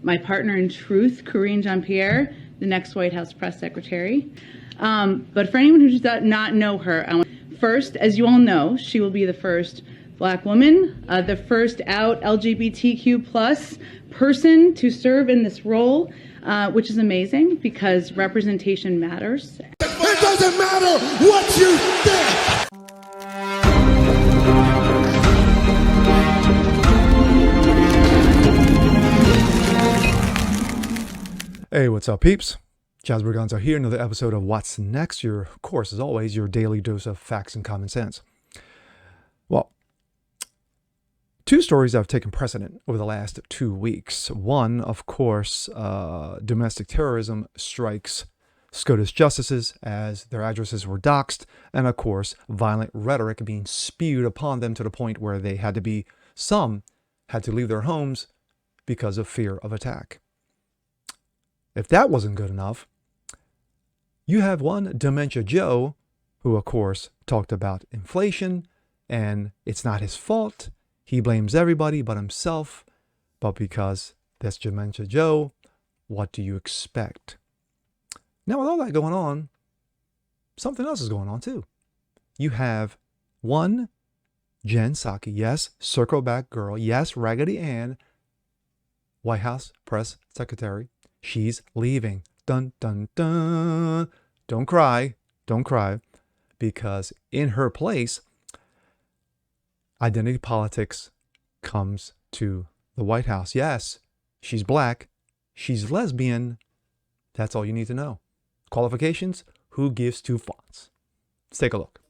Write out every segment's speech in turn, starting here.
my partner in truth, Karine Jean-Pierre, the next White House press secretary. But for anyone who does not know her, first, as you all know, she will be the first Black woman, the first out LGBTQ plus person to serve in this role, which is amazing because representation matters. It doesn't matter what you think. Hey, what's up, peeps? Jazz Berganza here, another episode of What's Next, of course, as always, your daily dose of facts and common sense. Well, two stories that have taken precedent over the last 2 weeks. One, of course, domestic terrorism strikes SCOTUS justices as their addresses were doxxed, and of course, violent rhetoric being spewed upon them to the point where some had to leave their homes because of fear of attack. If that wasn't good enough, you have one Dementia Joe, who of course talked about inflation, and it's not his fault. He blames everybody but himself. But because that's Dementia Joe, what do you expect? Now, with all that going on, something else is going on too. You have one Jen Psaki, yes, CircleBack girl, yes, Raggedy Ann, White House press secretary. She's leaving. Dun, dun, dun. Don't cry, because in her place, identity politics comes to the White House. Yes, she's Black, she's lesbian. That's all you need to know. Qualifications, who gives two fucks? Let's take a look.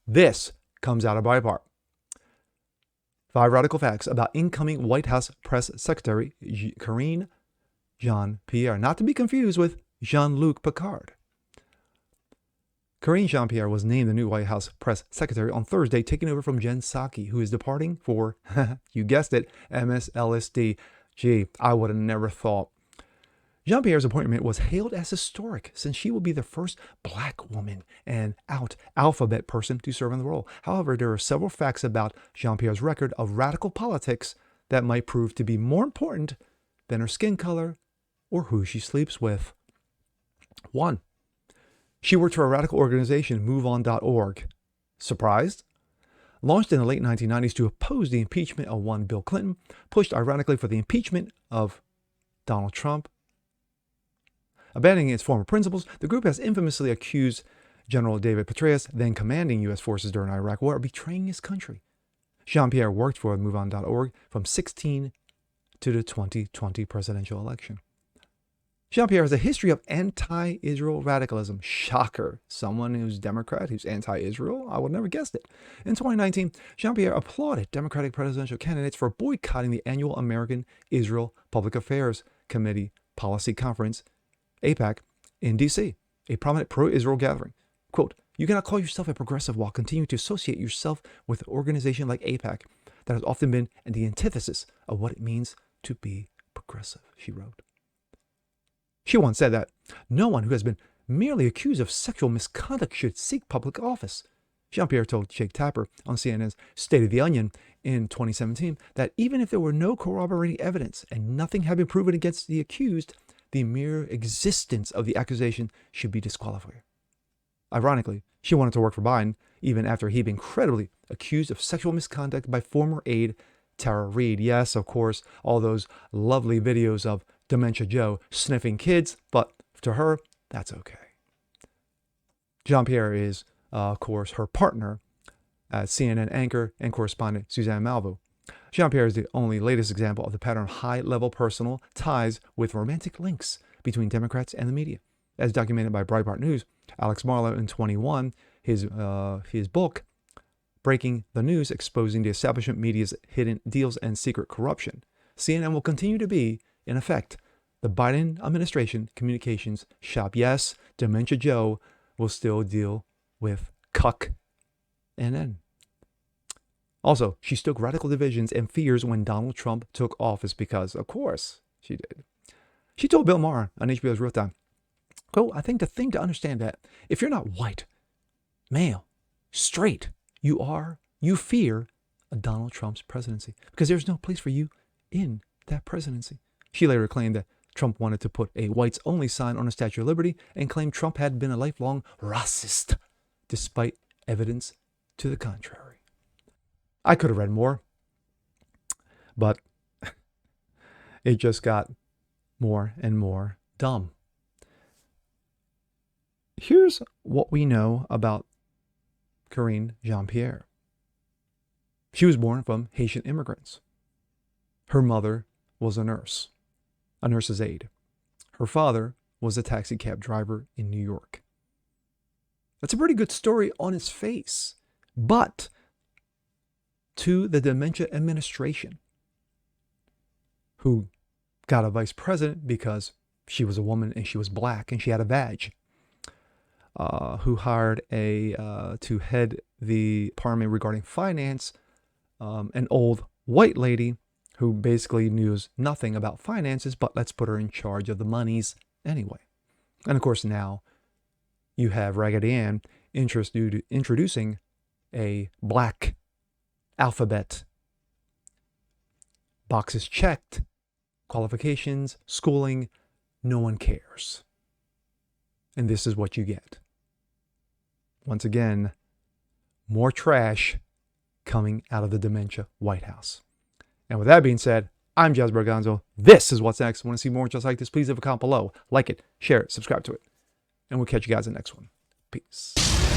This comes out of Breitbart. 5 radical facts about incoming White House press secretary Karine Jean-Pierre, not to be confused with Jean-Luc Picard. Karine Jean-Pierre was named the new White House press secretary on Thursday, taking over from Jen Psaki, who is departing for, you guessed it, MSLSD She. I would have never thought. Jean-Pierre's appointment was hailed as historic since she will be the first Black woman and alphabet person to serve in the role. However, there are several facts about Jean-Pierre's record of radical politics that might prove to be more important than her skin color or who she sleeps with. 1. She worked for a radical organization, MoveOn.org. Surprised? Launched in the late 1990s to oppose the impeachment of one Bill Clinton, pushed ironically for the impeachment of Donald Trump. Abandoning its former principles, the group has infamously accused General David Petraeus, then commanding U.S. forces during the Iraq War, of betraying his country. Jean-Pierre worked for MoveOn.org from 2016 to the 2020 presidential election. Jean-Pierre has a history of anti-Israel radicalism. Shocker. Someone who's Democrat, who's anti-Israel? I would never guessed it. In 2019, Jean-Pierre applauded Democratic presidential candidates for boycotting the annual American Israel Public Affairs Committee Policy Conference, AIPAC, in D.C., a prominent pro-Israel gathering. Quote, "You cannot call yourself a progressive while continuing to associate yourself with an organization like AIPAC that has often been the antithesis of what it means to be progressive," she wrote. She once said that no one who has been merely accused of sexual misconduct should seek public office. Jean-Pierre told Jake Tapper on CNN's State of the Onion in 2017 that even if there were no corroborating evidence and nothing had been proven against the accused, the mere existence of the accusation should be disqualified. Ironically, she wanted to work for Biden even after he'd been credibly accused of sexual misconduct by former aide Tara Reid. Yes, of course, all those lovely videos of Dementia Joe sniffing kids, but to her, that's okay. Jean-Pierre is, of course, her partner as CNN anchor and correspondent Suzanne Malveaux. Jean-Pierre is the only latest example of the pattern of high-level personal ties with romantic links between Democrats and the media. As documented by Breitbart News, Alex Marlow in 2021, his book, Breaking the News, Exposing the Establishment Media's Hidden Deals and Secret Corruption. CNN will continue to be, in effect, the Biden administration communications shop. Yes, Dementia Joe will still deal with cuck NN. Also, she stoked radical divisions and fears when Donald Trump took office because, of course, she did. She told Bill Maher on HBO's Real Time, quote, "I think the thing to understand that if you're not white, male, straight, you fear a Donald Trump's presidency because there's no place for you in that presidency." She later claimed that Trump wanted to put a whites-only sign on the Statue of Liberty and claimed Trump had been a lifelong racist, despite evidence to the contrary. I could have read more, but it just got more and more dumb. Here's what we know about Karine Jean-Pierre. She was born from Haitian immigrants. Her mother was a nurse's aide. Her father was a taxi cab driver in New York. That's a pretty good story on its face, but to the Dementia administration, who got a vice president because she was a woman and she was black and she had a badge, who hired to head the department regarding finance, an old white lady who basically knows nothing about finances, but let's put her in charge of the monies anyway. And of course now you have Raggedy Ann introducing a black alphabet. Boxes checked, qualifications, schooling, no one cares. And this is what you get. Once again, more trash coming out of the Dementia White House. And with that being said, I'm Jazz Berganzo. This is What's Next. Want to see more just like this? Please leave a comment below. Like it, share it, subscribe to it. And we'll catch you guys in the next one. Peace.